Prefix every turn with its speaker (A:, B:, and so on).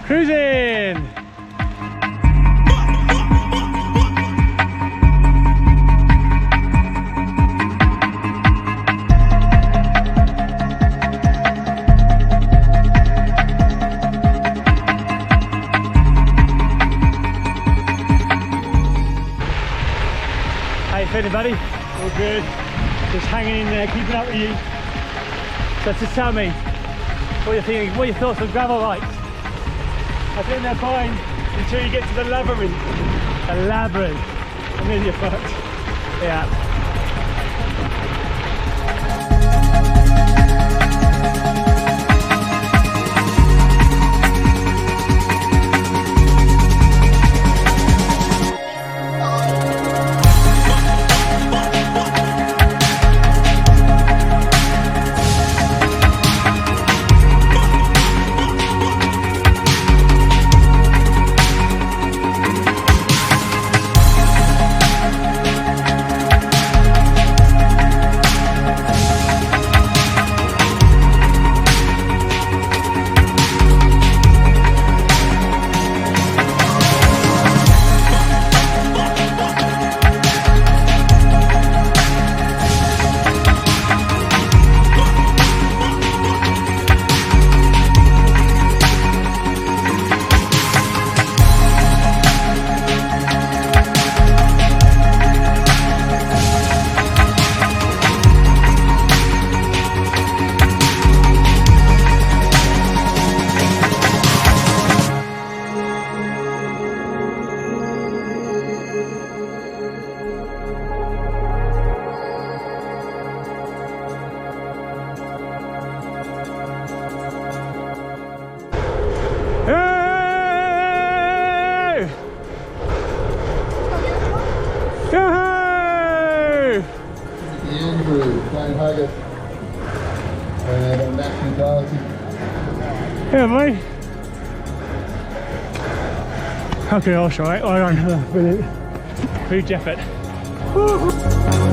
A: Cruising! How you feeling, buddy? All good. Just hanging in there, keeping up with you. So just tell me, what you're thinking, what are your thoughts on gravel bikes? I think they're fine until you get to the labyrinth. The labyrinth. And then you're fucked. Yeah. Yeah, mate. Okay, I'll show it. Brilliant. Huge effort. Woo.